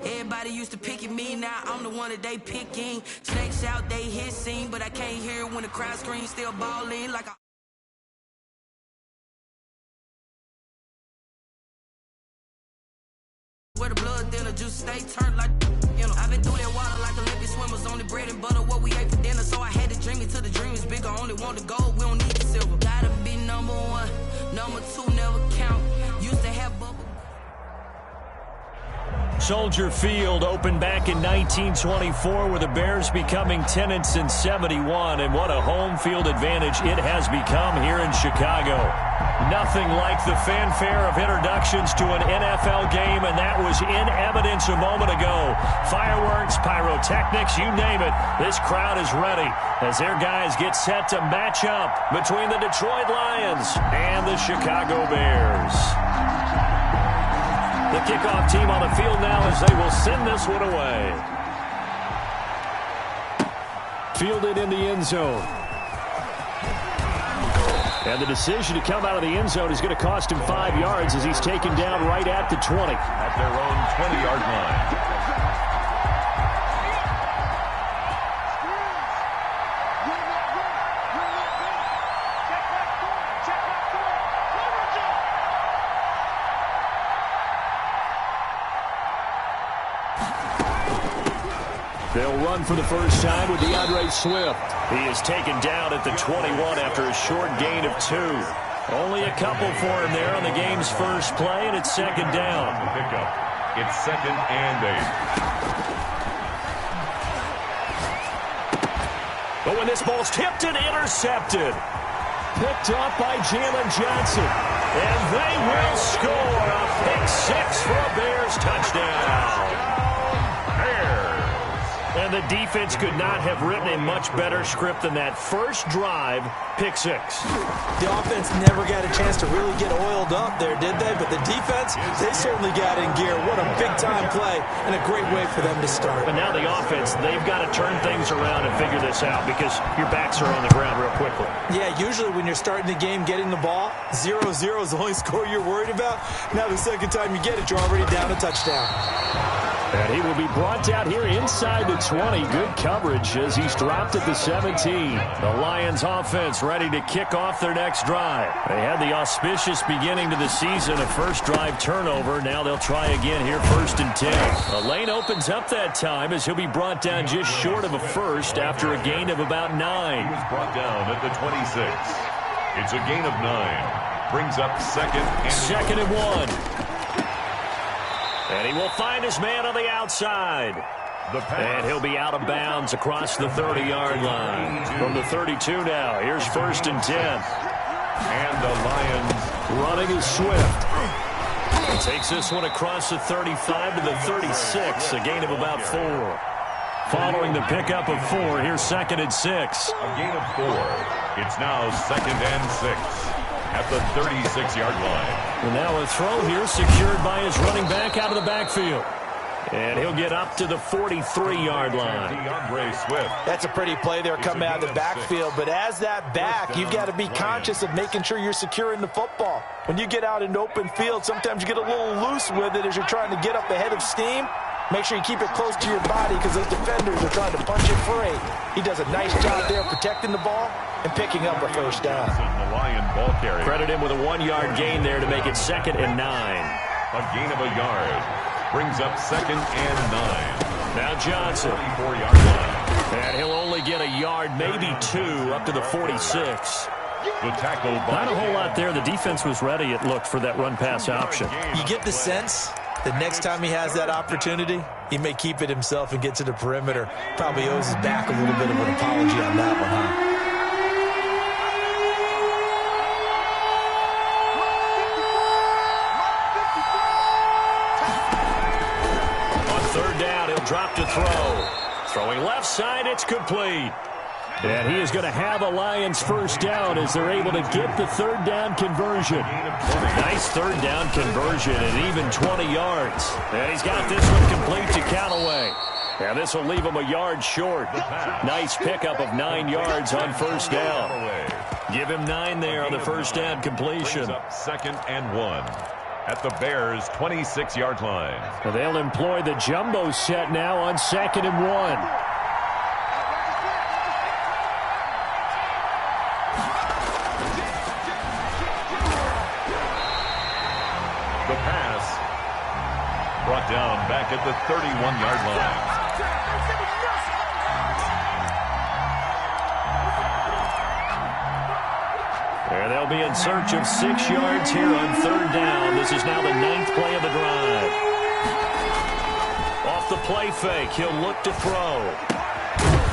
Everybody used to pick at me, now I'm the one that they picking. Snakes out, they hissing, but I can't hear when the crowd screams. Still balling like a where the blood thinner, just stay turned like, you know. I've been through that water like Olympic swimmers, only bread and butter, what we ate for dinner. So I had to dream it till the dream is bigger. Only want the gold, we don't need the silver. Gotta be number one, number two never count. Used to have bubble. Soldier Field opened back in 1924 with the Bears becoming tenants in 71, and what a home field advantage it has become here in Chicago. Nothing like the fanfare of introductions to an NFL game, and that was in evidence a moment ago. Fireworks, pyrotechnics, you name it. This crowd is ready as their guys get set to match up between the Detroit Lions and the Chicago Bears. The kickoff team on the field now as they will send this one away. Fielded in the end zone. And the decision to come out of the end zone is going to cost him 5 yards as he's taken down right at the 20. At their own 20-yard line. They'll run for the first time with DeAndre Swift. He is taken down at the 21 after a short gain of 2. Only a couple for him there on the game's first play, and it's second down. The pickup. It's 2nd and 8. But when this ball's tipped and intercepted. Picked up by Jalen Johnson. And they will score a pick 6 for a Bears touchdown. And the defense could not have written a much better script than that first drive, pick 6. The offense never got a chance to really get oiled up there, did they? But the defense, they certainly got in gear. What a big-time play and a great way for them to start. But now the offense, they've got to turn things around and figure this out because your backs are on the ground real quickly. Yeah, usually when you're starting the game, getting the ball, 0-0 is the only score you're worried about. Now the second time you get it, you're already down a touchdown. And he will be brought down here inside the 20. Good coverage as he's dropped at the 17. The Lions offense ready to kick off their next drive. They had the auspicious beginning to the season, a first drive turnover. Now they'll try again here, 1st and 10. The lane opens up that time as he'll be brought down just short of a first after a gain of about 9. He was brought down at the 26. It's a gain of 9. Brings up 2nd and 1. And he will find his man on the outside. And he'll be out of bounds across the 30-yard line. From the 32 now, here's 1st and 10. And the Lions running is Swift. He takes this one across the 35 to the 36, a gain of about 4. Following the pickup of 4, here's 2nd and 6. A gain of 4. It's now 2nd and 6. At the 36-yard line. And now a throw here secured by his running back out of the backfield. And he'll get up to the 43-yard line. DeAndre Swift. That's a pretty play there coming out of the backfield. But as that back, you've got to be conscious of making sure you're securing the football. When you get out in open field, sometimes you get a little loose with it as you're trying to get up ahead of steam. Make sure you keep it close to your body because those defenders are trying to punch it free. He does a nice job there protecting the ball and picking up a first down. The Lion ball carrier. Credit him with a 1-yard gain there to make it 2nd and 9. A gain of a yard. Brings up 2nd and 9. Now Johnson. 44-yard line. And he'll only get a yard, maybe 2, up to the 46. The tackle. Not a whole lot there. The defense was ready, it looked, for that run-pass option. You get the sense that next time he has that opportunity, he may keep it himself and get to the perimeter. Probably owes his back a little bit of an apology on that one, huh? Drop to throw. Throwing left side, it's complete. And he is going to have a Lions first down as they're able to get the 3rd down conversion. Nice 3rd down conversion and even 20 yards. And he's got this one complete to Callaway. And this will leave him a yard short. Nice pickup of 9 yards on first down. Give him 9 there on the first down completion. Up 2nd and 1. at the Bears' 26-yard line. Well, they'll employ the jumbo set now on 2nd and 1. The pass brought down back at the 31-yard line. There they'll be in search of 6 yards here on 3rd down. This is now the 9th play of the drive. Off the play fake, he'll look to throw.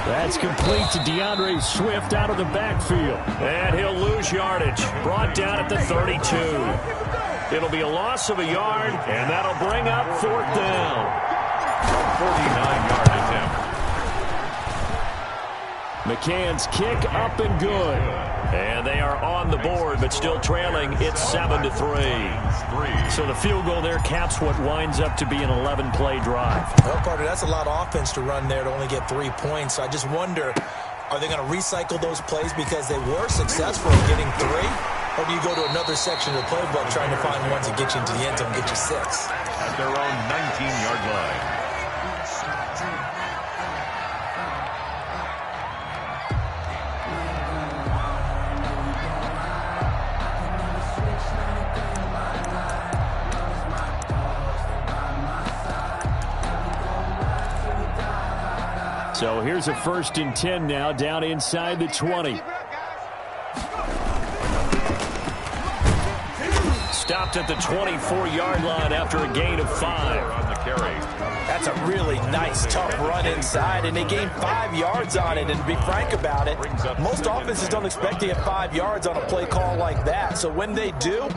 That's complete to DeAndre Swift out of the backfield. And he'll lose yardage. Brought down at the 32. It'll be a loss of a yard, and that'll bring up 4th down. 49-yard attempt. McCann's kick up and good. And they are on the board, but still trailing. It's 7-3. So the field goal there caps what winds up to be an 11-play drive. Well, Carter, that's a lot of offense to run there to only get 3 points. I just wonder, are they going to recycle those plays because they were successful in getting 3? Or do you go to another section of the playbook trying to find ones that get you into the end zone and get you 6? At their own 19-yard line. So here's a 1st and 10 now, down inside the 20. Stopped at the 24-yard line after a gain of 5. On the carry. That's a really nice, tough run inside, and they gained 5 yards on it. And to be frank about it, most offenses don't expect to get 5 yards on a play call like that. So when they do,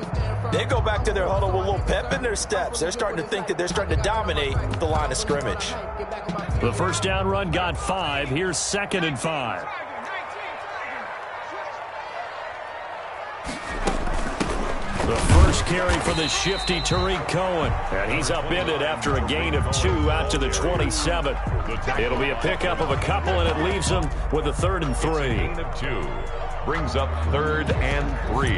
they go back to their huddle with a little pep in their steps. They're starting to think that they're starting to dominate the line of scrimmage. The 1st down run got 5. Here's 2nd and 5. The first carry for the shifty Tariq Cohen. And he's upended after a gain of 2 out to the 27. It'll be a pickup of a couple, and it leaves him with a 3rd and 3. Gain of 2 brings up 3rd and 3.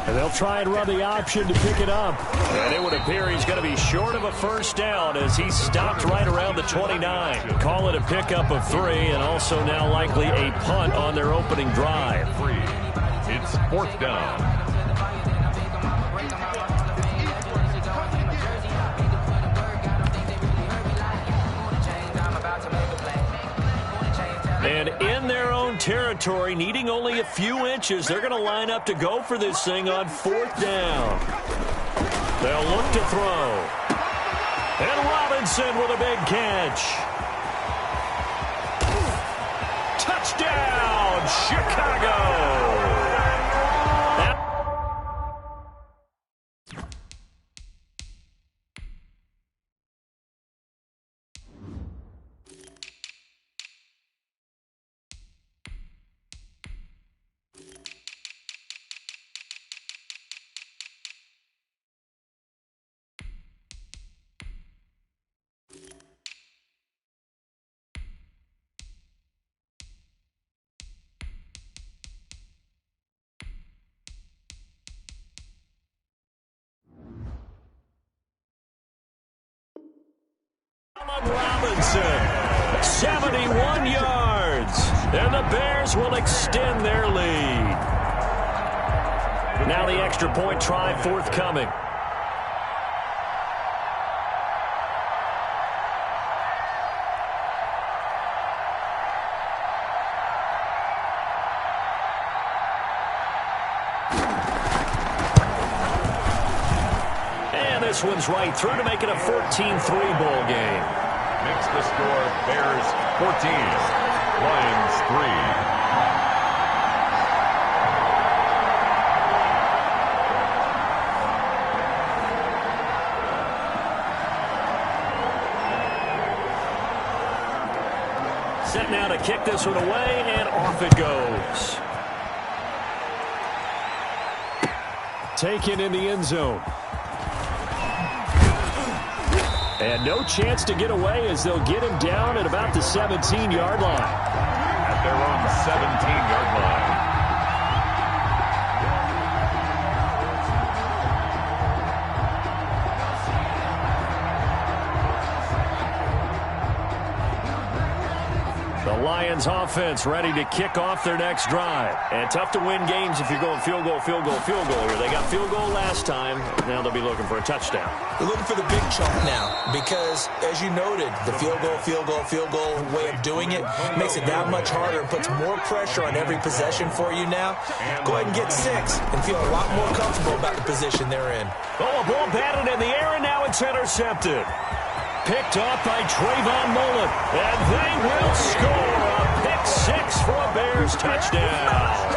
And they'll try and run the option to pick it up. And it would appear he's going to be short of a 1st down as he's stopped right around the 29. Call it a pickup of 3, and also now likely a punt on their opening drive. It's 4th down. And in their own territory, needing only a few inches, they're going to line up to go for this thing on 4th down. They'll look to throw. And Robinson with a big catch. Touchdown, Chicago! Robinson, 71 yards, and the Bears will extend their lead. Now the extra point try forthcoming. And this one's right through to make it a 14-3 ball game. Makes the score Bears 14, Lions 3. Set now to kick this one away, and off it goes. Taken in the end zone. And no chance to get away as they'll get him down at about the 17-yard line. At their own 17-yard line. The Lions offense ready to kick off their next drive. And tough to win games if you're going field goal, field goal, field goal here. They got field goal last time. Now they'll be looking for a touchdown. They're looking for the big chunk now because, as you noted, the field goal way of doing it makes it that much harder and puts more pressure on every possession for you now. Go ahead and get 6 and feel a lot more comfortable about the position they're in. Oh, a ball batted in the air, and now it's intercepted. Picked off by Trayvon Mullen, and they will score a pick 6 for a Bears touchdown.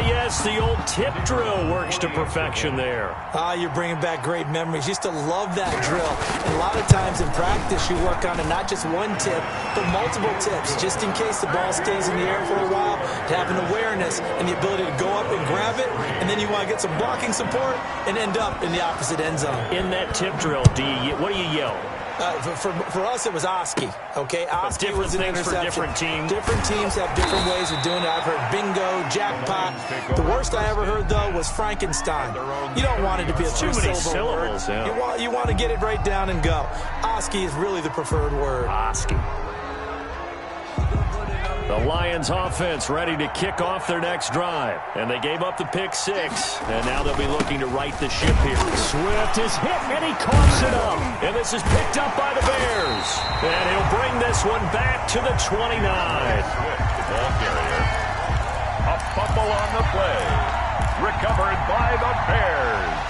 Yes, the old tip drill works to perfection there. You're bringing back great memories. Used to love that drill. And a lot of times in practice, you work on it, not just one tip, but multiple tips, just in case the ball stays in the air for a while, to have an awareness and the ability to go up and grab it, and then you want to get some blocking support and end up in the opposite end zone. In that tip drill, what do you yell? For us, it was Oski. Okay, Oski different was an things interception. for different teams. Different teams have different ways of doing it. I've heard bingo, jackpot. The worst I ever heard, though, was Frankenstein. You don't want it to be a too many syllables. Yeah. You want to get it right down and go. Oski is really the preferred word. Oski. The Lions offense ready to kick off their next drive. And they gave up the pick 6. And now they'll be looking to right the ship here. Swift is hit, and he coughs it up. And this is picked up by the Bears. And he'll bring this one back to the 29. Ball carrier. A fumble on the play. Recovered by the Bears.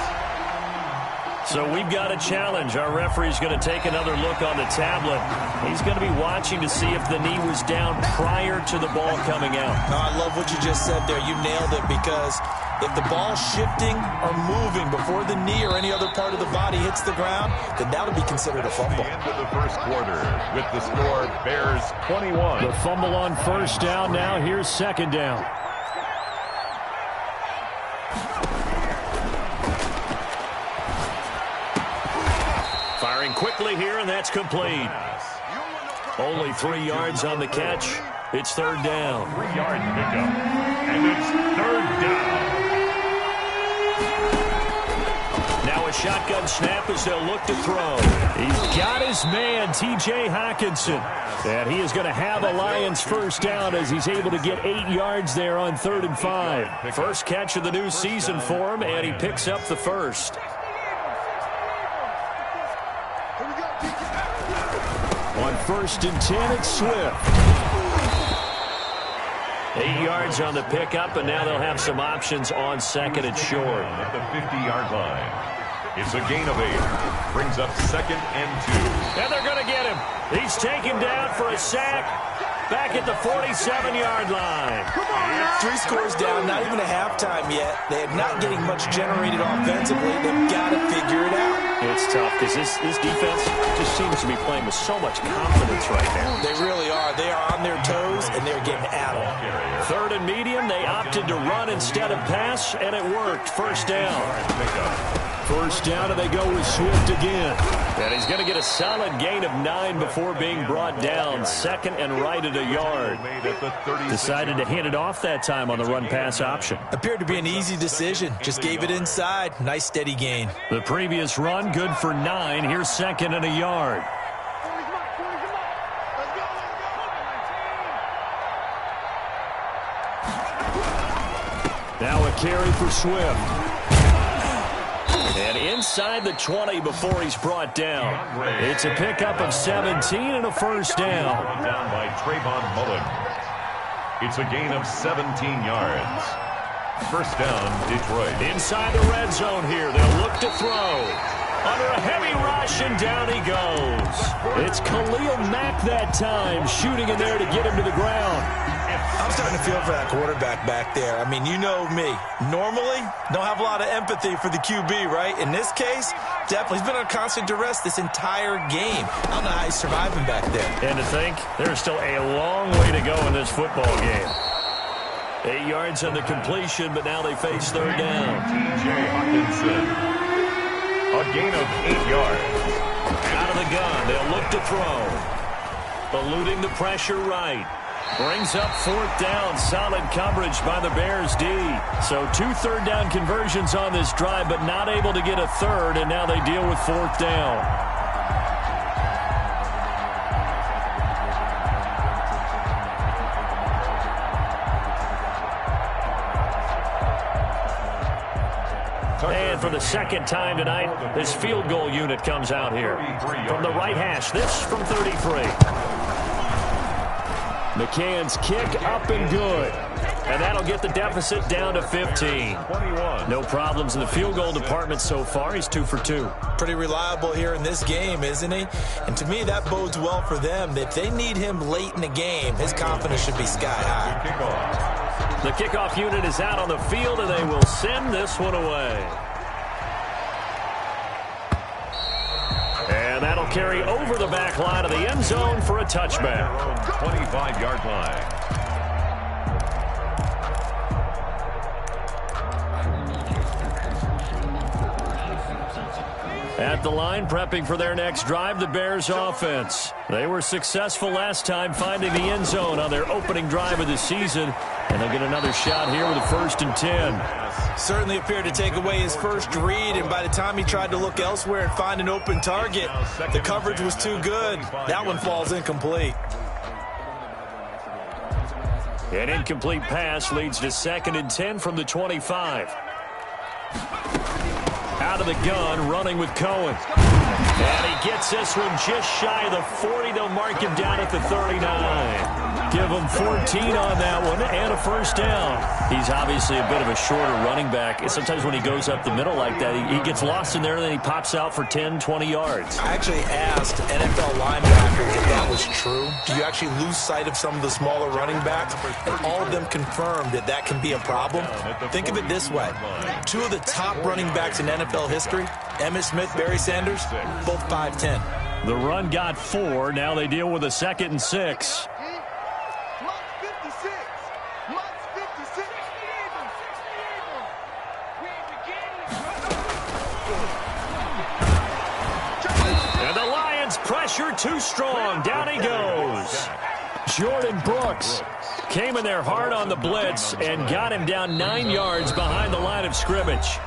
So we've got a challenge. Our referee's going to take another look on the tablet. He's going to be watching to see if the knee was down prior to the ball coming out. I love what you just said there. You nailed it, because if the ball's shifting or moving before the knee or any other part of the body hits the ground, then that'll be considered a fumble. The end of the first quarter with the score Bears 21. The fumble on first down. Now here's second down. Firing quickly here, and that's complete. Only 3 yards on the catch. It's third down. 3-yard pickup, and it's third down. Now a shotgun snap as they'll look to throw. He's got his man, T.J. Hockenson. And he is going to have a Lions first down as he's able to get 8 yards there on 3rd and 5. First catch of the new season for him, and he picks up the first. On 1st and 10, it's Swift. 8 yards on the pickup, and now they'll have some options on 2nd and short. At the 50-yard line. It's a gain of 8. Brings up 2nd and 2. And they're going to get him. He's taken down for a sack. Back at the 47-yard line. 3 scores down, not even a halftime yet. They're not getting much generated offensively. They've got to figure it out. It's tough because this defense just seems to be playing with so much confidence right now. They really are. They are on their toes, and they're getting at them. 3rd and medium, they opted to run instead of pass, and it worked. First down. First down, and they go with Swift again. And he's going to get a solid gain of 9 before being brought down. 2nd and right at a yard. Decided to hand it off that time on the run-pass option. Appeared to be an easy decision. Just gave it inside. Nice steady gain. The previous run, good for 9. Here's 2nd and a yard. Now a carry for Swift. And inside the 20 before he's brought down. It's a pickup of 17 and a first down. Down by Trayvon Mullen. It's a gain of 17 yards. First down, Detroit. Inside the red zone here. They'll look to throw. Under a heavy rush, and down he goes. It's Khalil Mack that time, shooting in there to get him to the ground. I'm starting to feel for that quarterback back there. I mean, you know me. Normally, don't have a lot of empathy for the QB, right? In this case, definitely. He's been on constant duress this entire game. I don't know how he's surviving back there. And to think, there's still a long way to go in this football game. 8 yards on the completion, but now they face third down. T.J. Hockenson. A A gain of 8 yards. Out of the gun. They'll look to throw. Eluding the pressure right. Brings up 4th down. Solid coverage by the Bears D. So 2 third-down conversions on this drive, but not able to get a third, and now they deal with 4th down. And for the second time tonight, this field goal unit comes out here. From the right hash, this from 33. McCann's kick up and good. And that'll get the deficit down to 15. No problems in the field goal department so far. He's 2 for 2. Pretty reliable here in this game, isn't he? And to me, that bodes well for them. If they need him late in the game, his confidence should be sky high. The kickoff unit is out on the field, and they will send this one away. And that'll carry over the back line of the end zone for a touchback. 25-yard line. At the line, prepping for their next drive, the Bears offense. They were successful last time finding the end zone on their opening drive of the season, and they'll get another shot here with a 1st and 10. Certainly appeared to take away his first read, and by the time he tried to look elsewhere and find an open target, the coverage was too good. That one falls incomplete. An incomplete pass leads to 2nd and 10 from the 25. Out of the gun, running with Cohen. And he gets this one just shy of the 40. They'll mark him down at the 39. Give him 14 on that one and a 1st down. He's obviously a bit of a shorter running back. And sometimes when he goes up the middle like that, he gets lost in there, and then he pops out for 10, 20 yards. I actually asked NFL linebackers if that was true. Do you actually lose sight of some of the smaller running backs? And all of them confirmed that that can be a problem. Think of it this way. 2 of the top running backs in NFL history, Emmitt Smith, Barry Sanders, both 5'10". The run got 4. Now they deal with a 2nd and 6. And the Lions pressure too strong. Down he goes. Jordan Brooks came in there hard on the blitz and got him down 9 yards behind the line of scrimmage.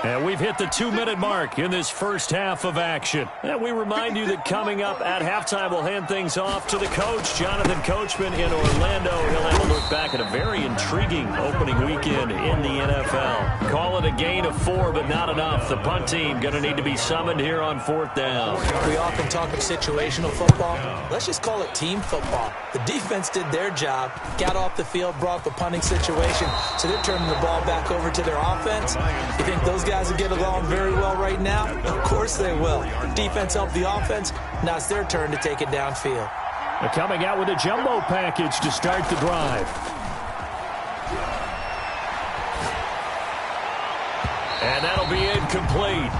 And we've hit the 2-minute mark in this first half of action. And we remind you that coming up at halftime, we'll hand things off to the coach, Jonathan Coachman in Orlando. He'll have a look back at a very intriguing opening weekend in the NFL. Call it a gain of 4, but not enough. The punt team going to need to be summoned here on 4th down. We often talk of situational football. Let's just call it team football. The defense did their job, got off the field, brought the punting situation, so they're turning the ball back over to their offense. You think those guys will get along very well right now? Of course they will. Defense helped the offense. Now it's their turn to take it downfield. They're coming out with a jumbo package to start the drive. And that'll be incomplete.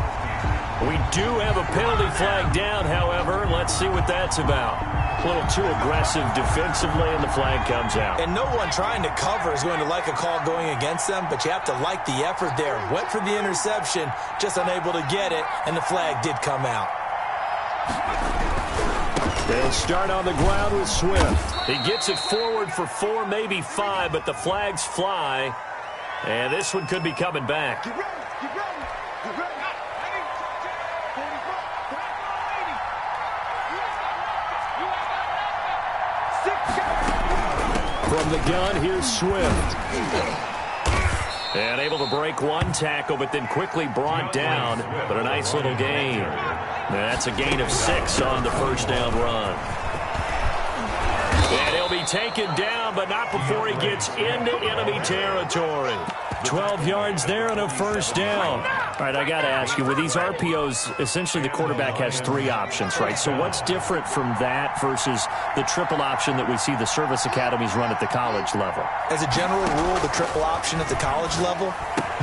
We do have a penalty flag down, however. Let's see what that's about. A little too aggressive defensively, and the flag comes out. And no one trying to cover is going to like a call going against them, but you have to like the effort there. Went for the interception, just unable to get it, and the flag did come out. They'll start on the ground with Swift. He gets it forward for 4, maybe 5, but the flags fly. And this one could be coming back. Get ready, get ready, get ready. From the gun, here's Swift. And able to break one tackle, but then quickly brought down. But a nice little gain. That's a gain of 6 on the first down run. And he'll be taken down, but not before he gets into enemy territory. 12 yards there and a first down. All right, I got to ask you, with these RPOs, essentially the quarterback has 3 options, right? So what's different from that versus the triple option that we see the service academies run at the college level? As a general rule, the triple option at the college level,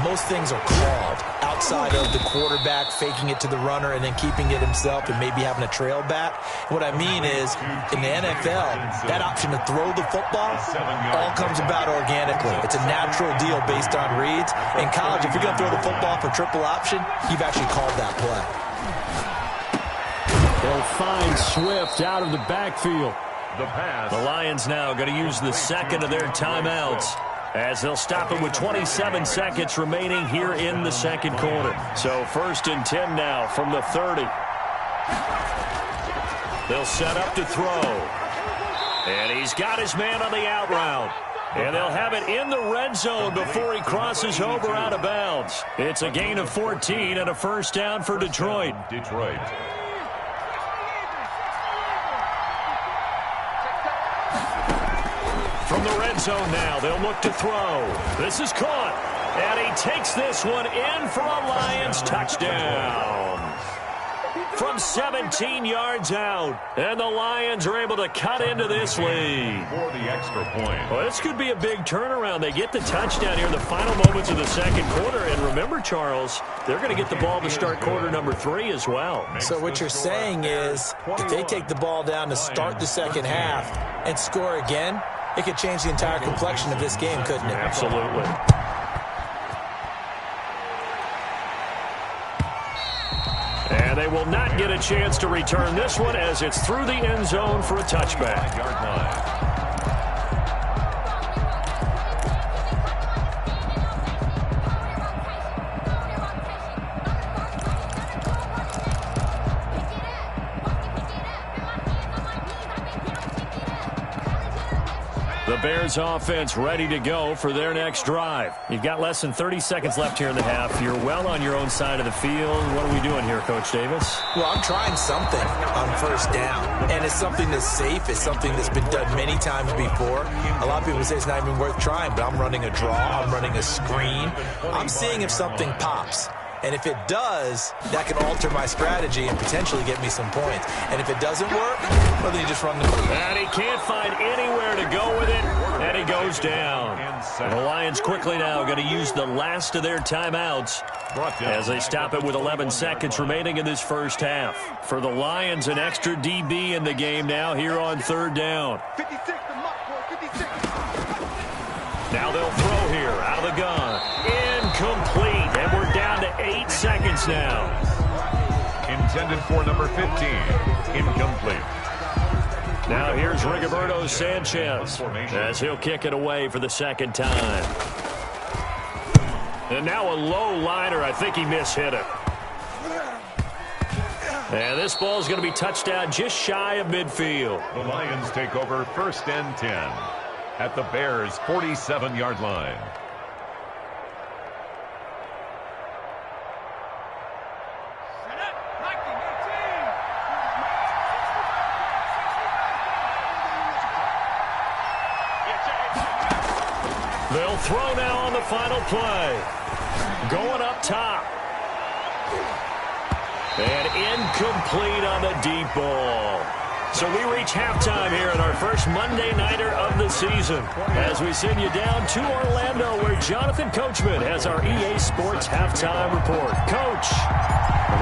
most things are called. outside of the quarterback faking it to the runner and then keeping it himself and maybe having a trail back. What I mean is, in the NFL, that option to throw the football all comes about organically. It's a natural deal based on reads. In college, if you're going to throw the football for triple option, you've actually called that play. They'll find Swift out of the backfield. The Lions now going to use the second of their timeouts as they'll stop it with 27 seconds remaining here in the second quarter. So 1st and 10 now from the 30. They'll set up to throw. And he's got his man on the out route. And they'll have it in the red zone before he crosses over out of bounds. It's a gain of 14 and a first down for Detroit. From the red zone now, they'll look to throw. This is caught. And he takes this one in for a Lions touchdown. From 17 yards out. And the Lions are able to cut into this lead. For the extra point. Well, this could be a big turnaround. They get the touchdown here in the final moments of the second quarter. And remember, Charles, they're going to get the ball to start quarter number 3 as well. So what you're saying is, if they take the ball down to start the second half and score again, it could change the entire complexion of this game, couldn't it? Absolutely. And they will not get a chance to return this one as it's through the end zone for a touchback. The Bears offense ready to go for their next drive. You've got less than 30 seconds left here in the half. You're well on your own side of the field. What are we doing here, Coach Davis? Well, I'm trying something on first down. And it's something that's safe. It's something that's been done many times before. A lot of people say it's not even worth trying, but I'm running a draw. I'm running a screen. I'm seeing if something pops. And if it does, that can alter my strategy and potentially get me some points. And if it doesn't work, well, then you just run the clock. And he can't find anywhere to go with it, and he goes down. And the Lions quickly now going to use the last of their timeouts as they stop it with 11 seconds remaining in this first half. For the Lions, an extra DB in the game now here on third down. 56, the mark for 56. Now they'll throw here out of the gun. Incomplete. And we're down to 8 seconds now. Intended for number 15. Incomplete. Now here's Rigoberto Sanchez as he'll kick it away for the second time. And now a low liner. I think he mishit it. And this ball is going to be touchdown just shy of midfield. The Lions take over 1st and 10 at the Bears' 47-yard line. They'll throw now on the final play. Going up top. And incomplete on the deep ball. So we reach halftime here in our first Monday Nighter of the season as we send you down to Orlando where Jonathan Coachman has our EA Sports Halftime Report. Coach,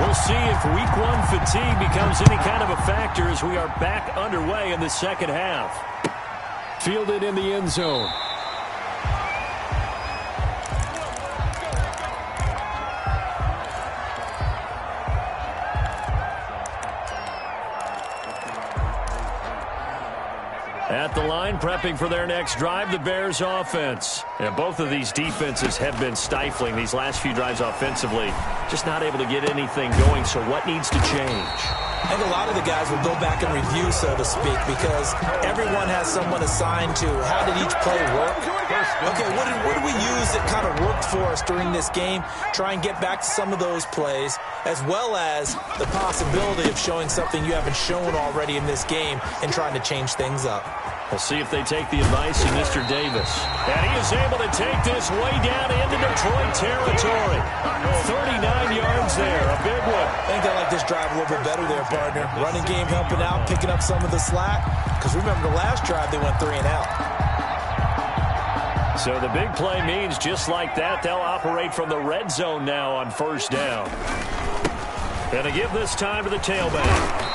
we'll see if Week 1 fatigue becomes any kind of a factor as we are back underway in the second half. Fielded in the end zone. At the line, prepping for their next drive, the Bears offense. And both of these defenses have been stifling these last few drives offensively. Just not able to get anything going, so what needs to change? I think a lot of the guys will go back and review, so to speak, because everyone has someone assigned to how did each play work. Okay, what did we use that kind of worked for us during this game? Try and get back to some of those plays, as well as the possibility of showing something you haven't shown already in this game and trying to change things up. We'll see if they take the advice of Mr. Davis. And he is able to take this way down into Detroit territory. 39 yards there, a big one. I think I like this drive a little bit better there, partner. Running game helping out, picking up some of the slack. Because remember the last drive, they went 3 and out. So the big play means just like that, they'll operate from the red zone now on first down. And to give this time to the tailback.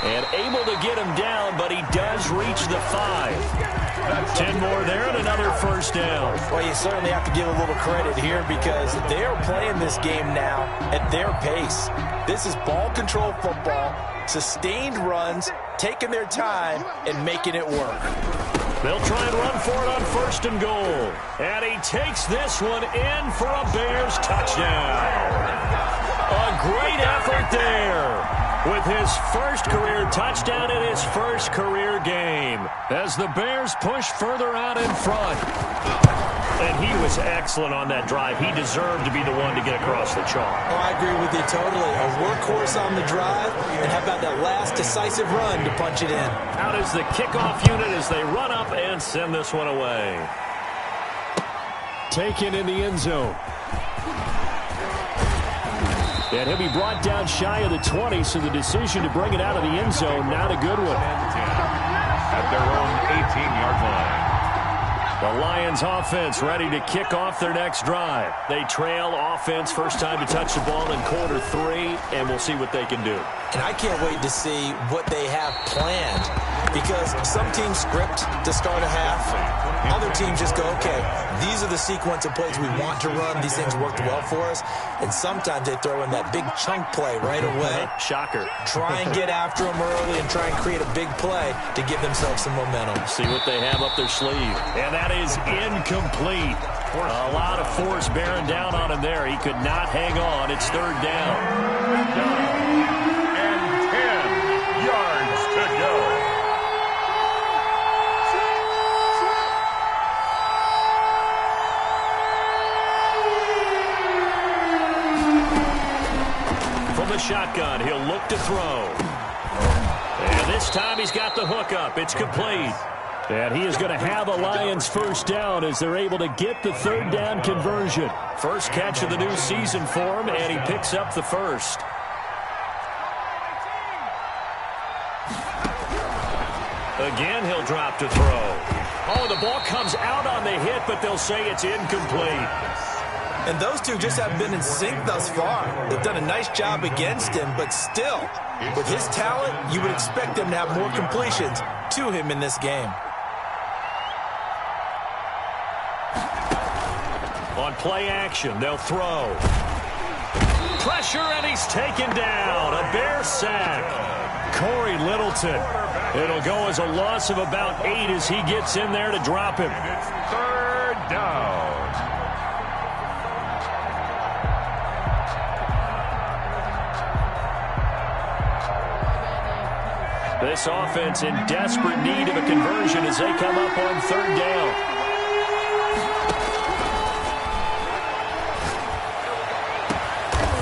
And able to get him down, but he does reach the 5. 10 more there and another first down. Well, you certainly have to give a little credit here because they're playing this game now at their pace. This is ball control football, sustained runs, taking their time, and making it work. They'll try and run for it on first and goal. And he takes this one in for a Bears touchdown. A great effort there with his first career touchdown in his first career game as the Bears push further out in front. And he was excellent on that drive. He deserved to be the one to get across the chalk. Oh, I agree with you totally. A workhorse on the drive, and how about that last decisive run to punch it in? Out is the kickoff unit as they run up and send this one away. Taken in the end zone. And he'll be brought down shy of the 20, so the decision to bring it out of the end zone, not a good one. At their own 18-yard line. The Lions offense ready to kick off their next drive. They trail offense first time to touch the ball in quarter 3, and we'll see what they can do. And I can't wait to see what they have planned because some teams script to start a half. Other teams just go, okay, these are the sequence of plays we want to run. These things worked well for us. And sometimes they throw in that big chunk play right away. Shocker. Try and get after them early and try and create a big play to give themselves some momentum. See what they have up their sleeve. And that is incomplete. A lot of force bearing down on him there. He could not hang on. It's third down. And 10 yards to go. From the shotgun, he'll look to throw. And this time he's got the hook up. It's complete. And he is going to have a Lions first down as they're able to get the third down conversion. First catch of the new season for him, and he picks up the first. Again, he'll drop to throw. Oh, the ball comes out on the hit, but they'll say it's incomplete. And those two just haven't been in sync thus far. They've done a nice job against him, but still, with his talent, you would expect them to have more completions to him in this game. On play action, they'll throw. Pressure, and he's taken down. A Bear sack. Corey Littleton. It'll go as a loss of about 8 as he gets in there to drop him. Third down. This offense in desperate need of a conversion as they come up on third down.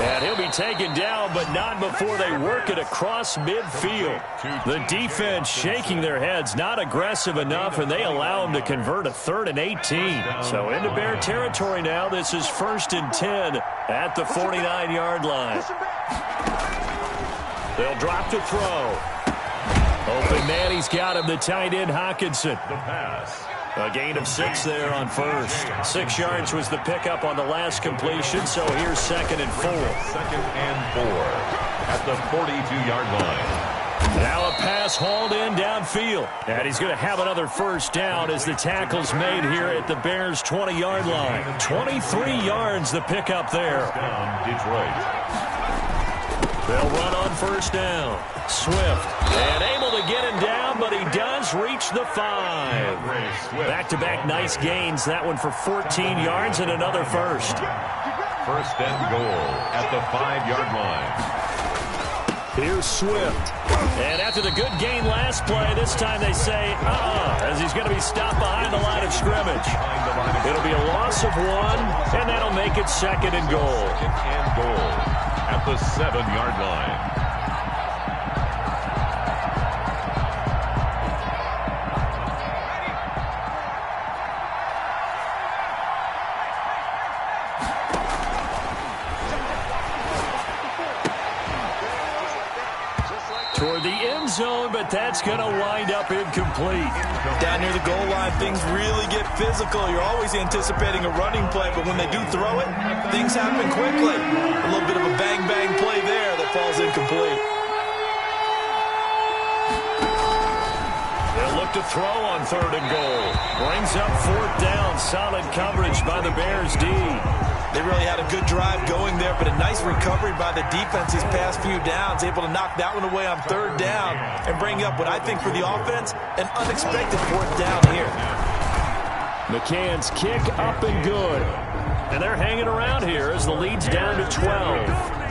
And he'll be taken down, but not before they work it across midfield. The defense shaking their heads, not aggressive enough, and they allow him to convert a 3rd and 18. So into Bear territory now. This is 1st and 10 at the 49-yard line. They'll drop to throw. Open man, he's got him, the tight end Hawkinson. The pass. A gain of 6 there on first. 6 yards was the pickup on the last completion, so here's 2nd and 4. 2nd and 4 at the 42-yard line. Now a pass hauled in downfield. And he's going to have another first down as the tackle's made here at the Bears' 20-yard line. 23 yards the pickup there. Down Detroit. They'll run on first down. Swift, and able to get him down, but he does reach the 5. Back-to-back nice gains. That one for 14 yards and another first. 1st and goal at the 5-yard line. Here's Swift. And after the good gain last play, this time they say, as he's going to be stopped behind the line of scrimmage. It'll be a loss of 1, and that'll make it 2nd and goal. 2nd and goal at the 7-yard line. Toward the end zone, but that's going to wind up incomplete. Down near the goal line, things really get physical. You're always anticipating a running play, but when they do throw it, things happen quickly. A little bit of a bang-bang play there that falls incomplete. They'll look to throw on 3rd and goal. Brings up 4th down. Solid coverage by the Bears D. They really had a good drive going there, but a nice recovery by the defense these past few downs, able to knock that one away on 3rd down and bring up what I think for the offense, an unexpected 4th down here. McCann's kick up and good. And they're hanging around here as the lead's down to 12.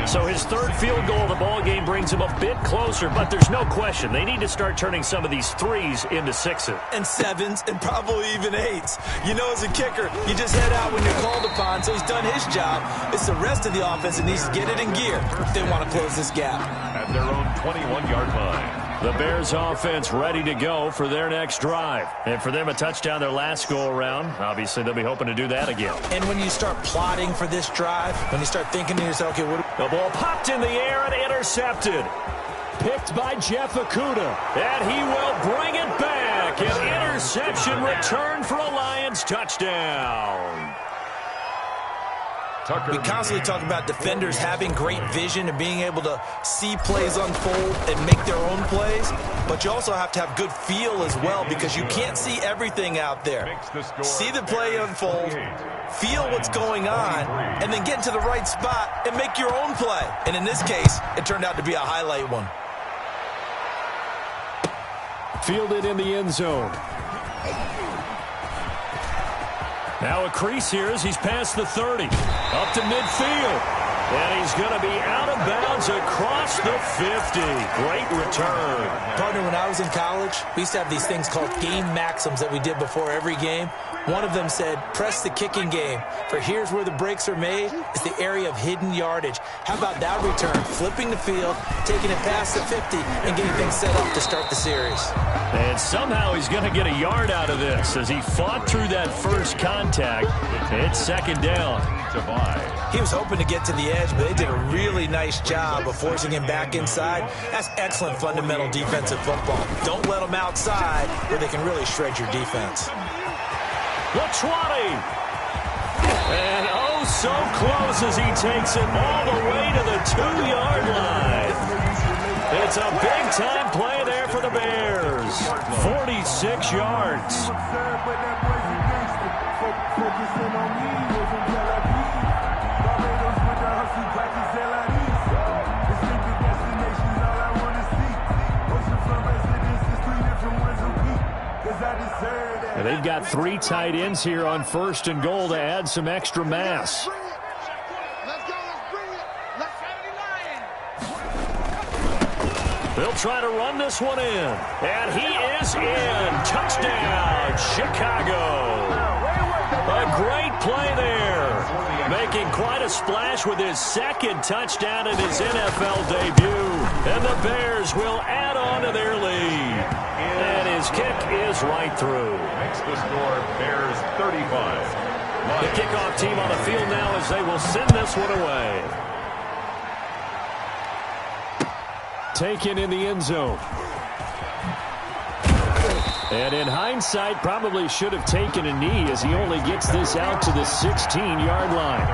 So his 3rd field goal of the ball game brings him a bit closer, but there's no question they need to start turning some of these 3s into 6s. And 7s and probably even 8s. You know, as a kicker, you just head out when you're called upon, so he's done his job. It's the rest of the offense that needs to get it in gear if they want to close this gap. At their own 21-yard line. The Bears offense ready to go for their next drive. And for them, a touchdown their last go-around. Obviously, they'll be hoping to do that again. And when you start plotting for this drive, when you start thinking to yourself, okay, what... The ball popped in the air and intercepted. Picked by Jeff Okudah. And he will bring it back. An interception return for a Lions touchdown. We constantly talk about defenders having great vision and being able to see plays unfold and make their own plays, but you also have to have good feel as well because you can't see everything out there. See the play unfold, feel what's going on, and then get into the right spot and make your own play. And in this case, it turned out to be a highlight one. Fielded in the end zone. Now a crease here as he's past the 30. Up to midfield. And he's going to be out of bounds across the 50. Great return. Partner, when I was in college, we used to have these things called game maxims that we did before every game. One of them said, press the kicking game, for here's where the breaks are made. It's the area of hidden yardage. How about that return? Flipping the field, taking it past the 50, and getting things set up to start the series. And somehow he's going to get a yard out of this as he fought through that first contact. It's 2nd down. He was hoping to get to the edge, but they did a really nice job of forcing him back inside. That's excellent fundamental defensive football. Don't let them outside where they can really shred your defense. The 20. And oh, so close as he takes it all the way to the 2-yard line. It's a big-time play there for the Bears. 46 yards. And they've got 3 tight ends here on 1st and goal to add some extra mass. They'll try to run this one in. And he is in. Touchdown, Chicago. A great play there. Making quite a splash with his 2nd touchdown in his NFL debut. And the Bears will add on to their lead. And his kick is right through. Makes the score Bears 35. The kickoff team on the field now as they will send this one away. Taken in the end zone. And in hindsight, probably should have taken a knee as he only gets this out to the 16-yard line.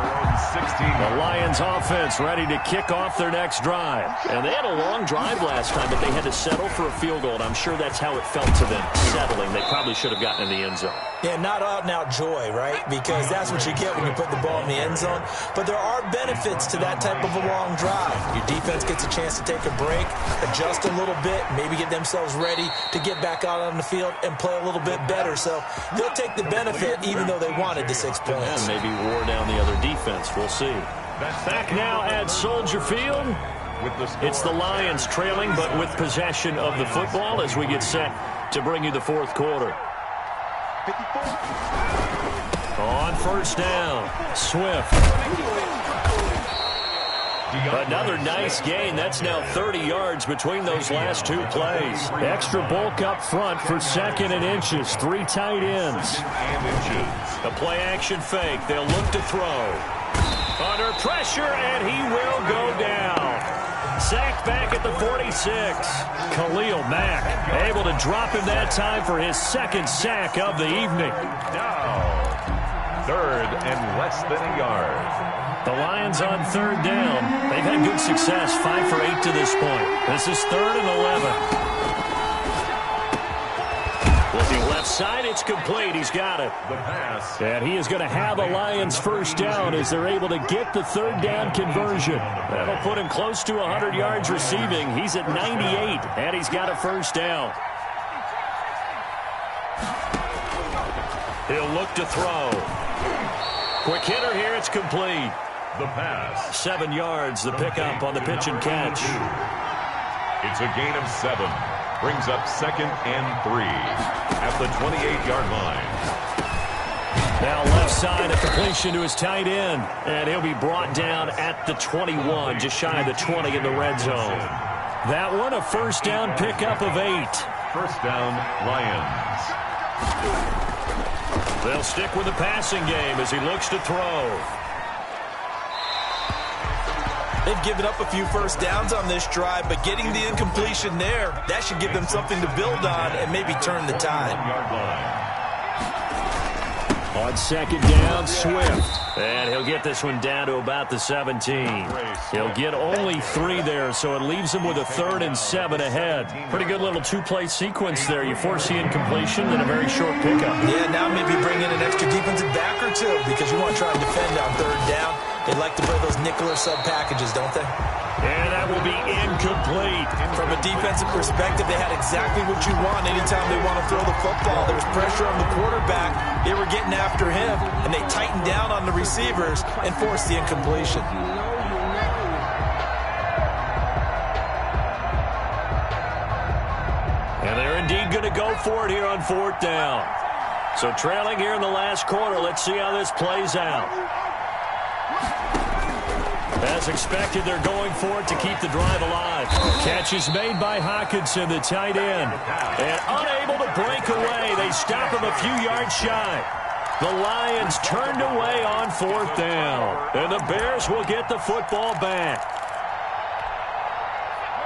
The Lions offense ready to kick off their next drive. And they had a long drive last time, but they had to settle for a field goal. And I'm sure that's how it felt to them, settling. They probably should have gotten in the end zone. Yeah, not out and out joy, right? Because that's what you get when you put the ball in the end zone. But there are benefits to that type of a long drive. Your defense gets a chance to take a break, adjust a little bit, maybe get themselves ready to get back out on the field and play a little bit better. So they'll take the benefit even though they wanted the 6 points. And maybe wore down the other defense. We'll see. Back now at Soldier Field. It's the Lions trailing, but with possession of the football as we get set to bring you the 4th quarter. On 1st down, Swift. Another nice gain. That's now 30 yards between those last 2 plays. Extra bulk up front for 2nd and inches. 3 tight ends. A play action fake. They'll look to throw. Under pressure, and he will go down. Sacked back at the 46. Khalil Mack able to drop him that time for his second sack of the evening. Now, third and less than a yard. The Lions on third down. They've had good success, 5 for 8 to this point. This is 3rd and 11. Looking left side, it's complete. He's got it. The pass. And he is going to have a Lions first down as they're able to get the third down conversion. That'll put him close to 100 yards receiving. He's at 98, and he's got a first down. He'll look to throw. Quick hitter here, it's complete. The pass. 7 yards, the pickup on the pitch and catch. It's a gain of 7. Brings up 2nd and 3 at the 28-yard line. Now left side, a completion to his tight end. And he'll be brought down at the 21, just shy of the 20 in the red zone. That one, a first down pickup of 8. First down, Lions. They'll stick with the passing game as he looks to throw. They've given up a few first downs on this drive, but getting the incompletion there, that should give them something to build on and maybe turn the tide. On second down, Swift. And he'll get this one down to about the 17. He'll get only 3 there, so it leaves him with a 3rd and 7 ahead. Pretty good little two-play sequence there. You force the incompletion, then a very short pickup. Yeah, now maybe bring in an extra defensive back or two because you want to try and defend on third down. They like to play those nickel or sub packages, don't they? And that will be incomplete. From a defensive perspective, they had exactly what you want anytime they want to throw the football. There was pressure on the quarterback. They were getting after him, and they tightened down on the receivers and forced the incompletion. And they're indeed going to go for it here on 4th down. So trailing here in the last quarter, let's see how this plays out. As expected, they're going for it to keep the drive alive. Catch is made by Hockenson, the tight end. And unable to break away. They stop him a few yards shy. The Lions turned away on 4th down. And the Bears will get the football back.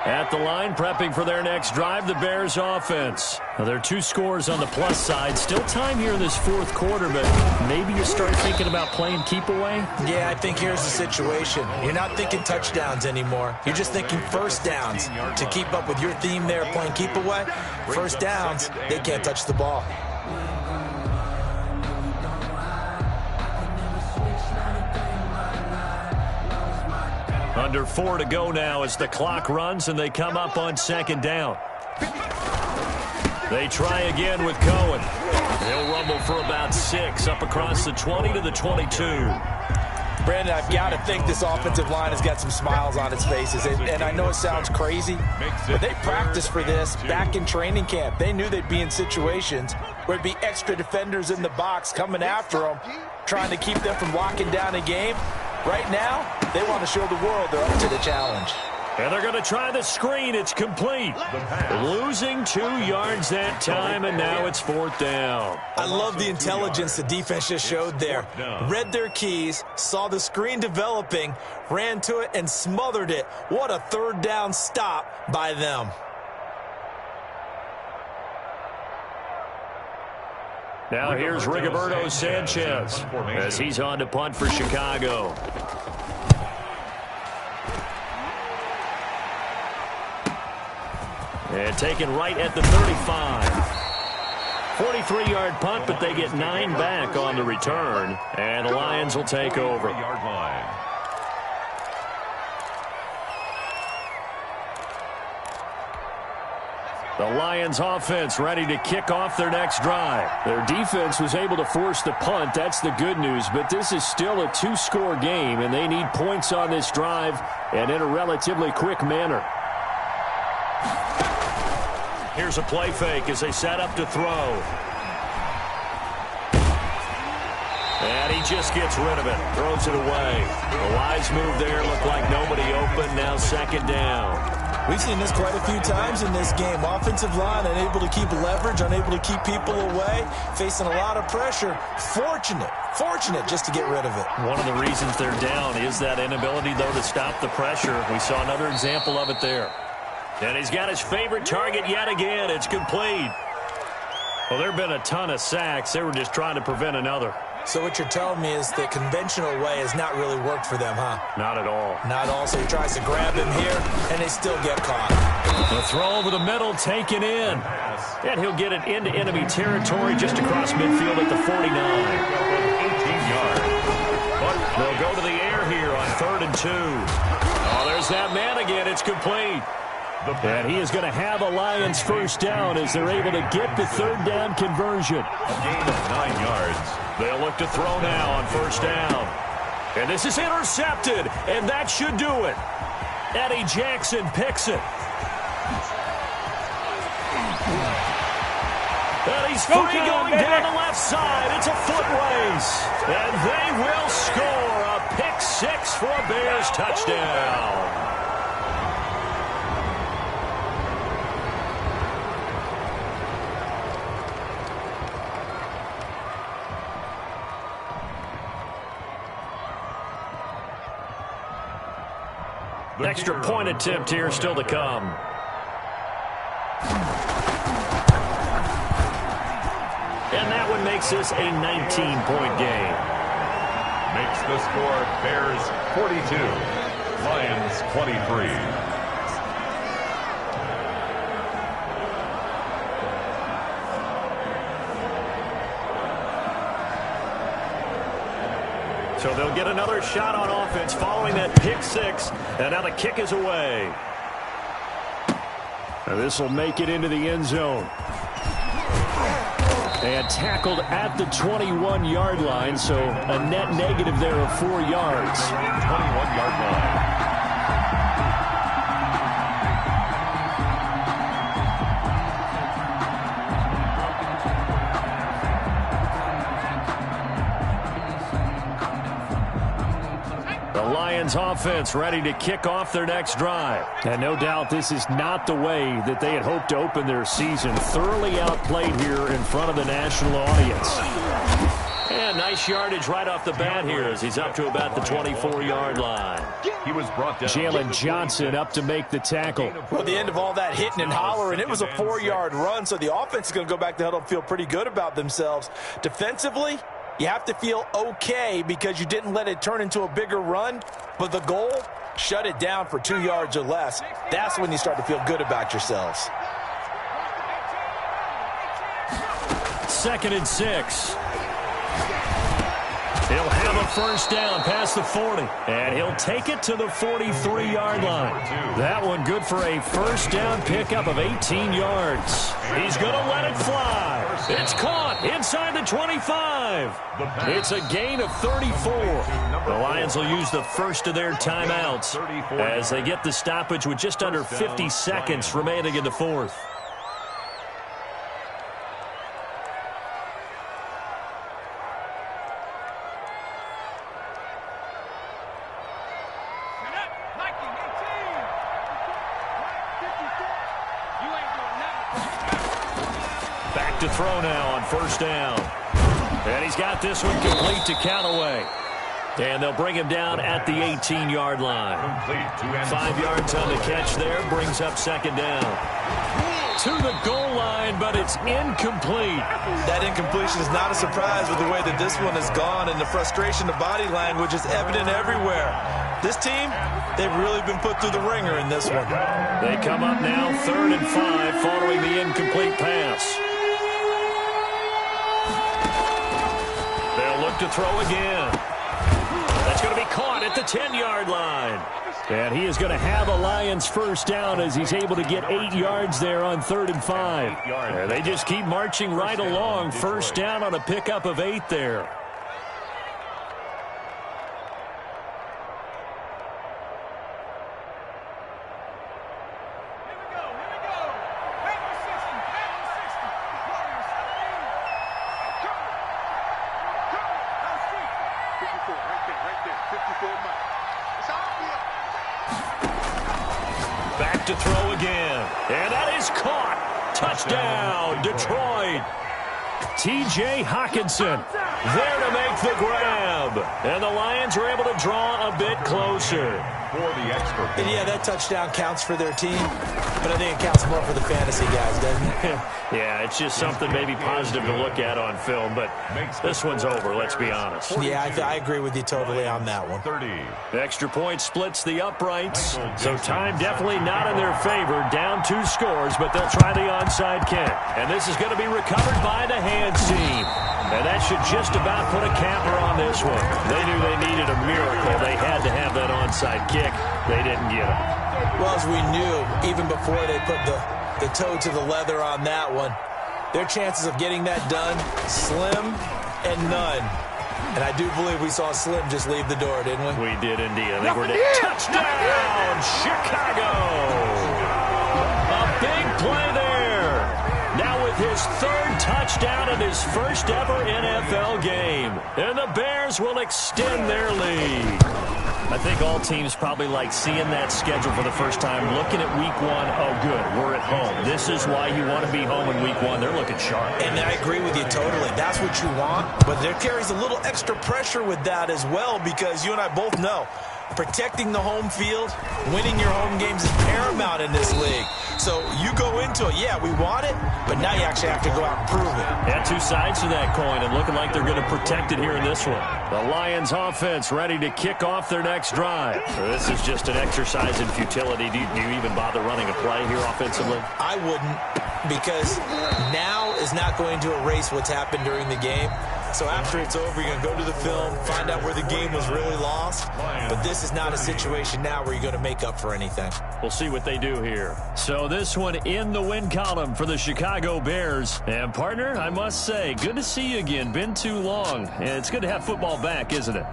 At the line, prepping for their next drive, the Bears offense. Now, there are 2 scores on the plus side. Still time here in this 4th quarter, but maybe you start thinking about playing keep away? Yeah, I think here's the situation. You're not thinking touchdowns anymore. You're just thinking first downs. To keep up with your theme there, playing keep away, first downs, they can't touch the ball. Under 4 to go now as the clock runs and they come up on second down. They try again with Cohen. He'll rumble for about 6 up across the 20 to the 22. Brandon, I've got to think this offensive line has got some smiles on its faces. And I know it sounds crazy, but they practiced for this back in training camp. They knew they'd be in situations where it'd be extra defenders in the box coming after them, trying to keep them from locking down a game. Right now, they want to show the world they're up to the challenge. And they're going to try the screen. It's complete. Losing 2 yards that time, and now it's 4th down. I love the intelligence the defense just showed there. Read their keys, saw the screen developing, ran to it, and smothered it. What a 3rd down stop by them. Now here's Rigoberto Sanchez as he's on to punt for Chicago. And taken right at the 35. 43-yard punt, but they get 9 back on the return. And the Lions will take over. The Lions offense ready to kick off their next drive. Their defense was able to force the punt. That's the good news. But this is still a 2-score game, and they need points on this drive and in a relatively quick manner. Here's a play fake as they set up to throw. And he just gets rid of it. Throws it away. A wise move there. Looked like nobody open. Now second down. We've seen this quite a few times in this game. Offensive line unable to keep leverage, unable to keep people away, facing a lot of pressure. Fortunate just to get rid of it. One of the reasons they're down is that inability, though, to stop the pressure. We saw another example of it there. And he's got his favorite target yet again. It's complete. Well, there have been a ton of sacks. They were just trying to prevent another. So what you're telling me is the conventional way has not really worked for them, huh? Not at all. Not all. So he tries to grab him here, and they still get caught. The throw over the middle taken in. And he'll get it into enemy territory just across midfield at the 49. 18 yards. They'll go to the air here on 3rd and 2. Oh, there's that man again. It's complete. And he is going to have a Lions first down as they're able to get the 3rd down conversion. A gain of 9 yards. They'll look to throw now on 1st down. And this is intercepted, and that should do it. Eddie Jackson picks it. And he's free going down the left side. It's a foot race. And they will score a pick 6 for a Bears touchdown. Extra point attempt here still to come. And that one makes this a 19-point game. Makes the score Bears 42, Lions 23. So they'll get another shot on offense following that pick 6. And now the kick is away. This will make it into the end zone. And tackled at the 21-yard line, so a net negative there of 4 yards. 21-yard line. Offense ready to kick off their next drive. And no doubt this is not the way that they had hoped to open their season. Thoroughly outplayed here in front of the national audience. And nice yardage right off the bat here as he's up to about the 24-yard line. He was brought down. Jalen Johnson up to make the tackle. Well, at the end of all that hitting and hollering, it was a 4-yard run, so the offense is going to go back to huddle and feel pretty good about themselves. Defensively, you have to feel okay because you didn't let it turn into a bigger run. But the goal, shut it down for 2 yards or less. That's when you start to feel good about yourselves. 2nd and 6. He'll have a first down past the 40. And he'll take it to the 43-yard line. That one good for a first down pickup of 18 yards. He's going to let it fly. It's caught inside the 25. It's a gain of 34. The Lions will use the first of their timeouts as they get the stoppage with just under 50 seconds remaining in the 4th. To throw now on first down. And he's got this one complete to Callaway. And they'll bring him down at the 18-yard line. 5 yards on the catch there. Brings up 2nd down. To the goal line, but it's incomplete. That incompletion is not a surprise with the way that this one has gone, and the frustration of body language is evident everywhere. This team, they've really been put through the ringer in this one. They come up now 3rd and 5 following the incomplete pass. They'll look to throw again. That's going to be caught at the 10-yard line. And he is going to have a Lions first down as he's able to get 8 yards there on 3rd and 5. And they just keep marching right along. First down on a pickup of 8 there. Back to throw And that is caught. Touchdown, Detroit. T.J. Hockenson there to make the grab. And the Lions are able to draw a bit closer. For the extra point. Yeah, that touchdown counts for their team, but I think it counts more for the fantasy guys, doesn't it? Yeah, it's just something maybe positive to look at on film, but this one's over, let's be honest. Yeah, I agree with you totally on that one. 30. The extra point splits the uprights, so time definitely not in their favor. Down 2 scores, but they'll try the onside kick. And this is going to be recovered by the hands team. And that should just about put a capper on this one. They knew they needed a miracle. They had to have that onside kick. They didn't get it. Well, as we knew, even before they put the toe to the leather on that one, their chances of getting that done, slim and none. And I do believe we saw Slim just leave the door, didn't we? We did indeed. I think we're dead. Touchdown, Chicago! A big play there. Now with his 3rd touchdown in his first ever NFL game. And the Bears will extend their lead. I think all teams probably like seeing that schedule for the first time, looking at week 1. Oh, good, we're at home. This is why you want to be home in week 1. They're looking sharp. And I agree with you totally. That's what you want. But there carries a little extra pressure with that as well, because you and I both know protecting the home field, winning your home games is paramount in this league. So you go into it, yeah, we want it, but now you actually have to go out and prove it. Yeah, 2 sides to that coin, and looking like they're going to protect it here in this one. The Lions offense ready to kick off their next drive. So this is just an exercise in futility. Do you even bother running a play here offensively? I wouldn't, because now is not going to erase what's happened during the game. So after it's over, you're going to go to the film, find out where the game was really lost. But this is not a situation now where you're going to make up for anything. We'll see what they do here. So this one in the win column for the Chicago Bears. And partner, I must say, good to see you again. Been too long. And it's good to have football back, isn't it?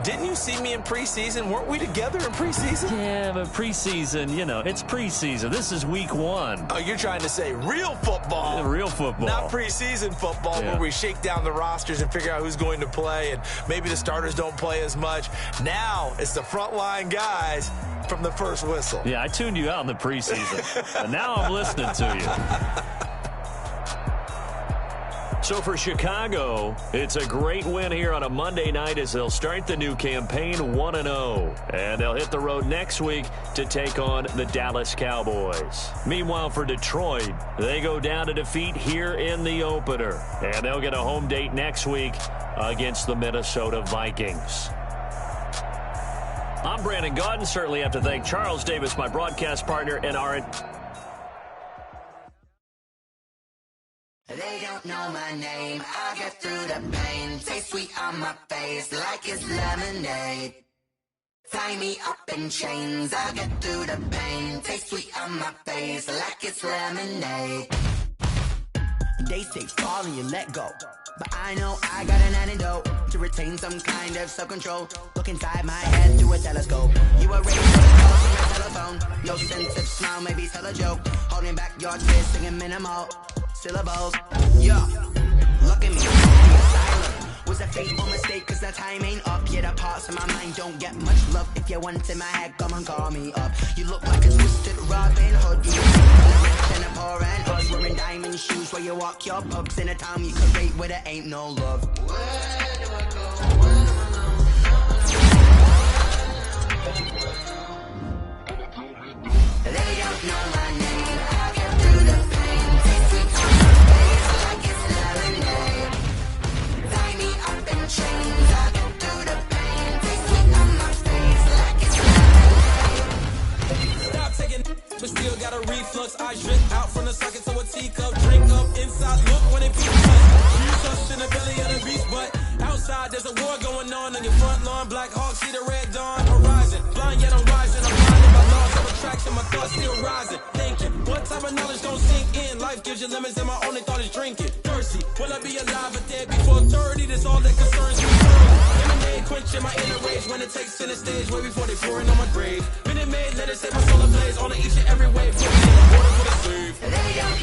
Didn't you see me in preseason? Weren't we together in preseason? Yeah, but preseason, you know, it's preseason. This is week 1. Oh, you're trying to say real football. Real football. Not preseason football, where we shake down the rosters and figure out who's going to play, and maybe the starters don't play as much. Now it's the frontline guys from the first whistle. Yeah, I tuned you out in the preseason. And now I'm listening to you. So for Chicago, it's a great win here on a Monday night as they'll start the new campaign 1-0. And they'll hit the road next week to take on the Dallas Cowboys. Meanwhile, for Detroit, they go down to defeat here in the opener. And they'll get a home date next week against the Minnesota Vikings. I'm Brandon Gaudin. Certainly have to thank Charles Davis, my broadcast partner, and our... They don't know my name, I get through the pain. Taste sweet on my face like it's lemonade. Tie me up in chains, I get through the pain. Taste sweet on my face like it's lemonade. They say fall and you let go, but I know I got an antidote to retain some kind of self-control. Look inside my head through a telescope. You were raised with a call from your telephone. No sense of smile, maybe tell a joke. Holding back your tears, singing minimal syllables. Yeah, look at me, silent. Was a fateful mistake, cause the time ain't up. Yeah, the parts of my mind don't get much love. If you want in my head, come and call me up. You look like a twisted Robin Hood. You the rich and the poor and us. Wearing diamond shoes where you walk your pugs in a town you could rate where there ain't no love. Where do I go? They don't know my name. I get through the pain. Taste sweet on my face like it's lemonade. Tie me up in chains. I get through the pain. Taste sweet on my face like it's lemonade. Stop taking, but still got a reflux. I drip out from the socket to a teacup. Drink up inside, look when it peaks up. You trust in the belly of the beast, but outside there's a war going on your front lawn. Black Hawk, see the red dawn horizon. Blind yet I'm rising. I'm blinded by laws of attraction. My thoughts still rising. Thinking, what type of knowledge don't sink in? Life gives you lemons and my only thought is drinking. Thirsty, will I be alive or dead before 30? That's all that concerns me. Lemonade quenching my inner rage when it takes center stage. Way before they pouring on my grave. Minute Maid, let it set my soul ablaze. On each and every wave. Put me in the water for the slave. They don't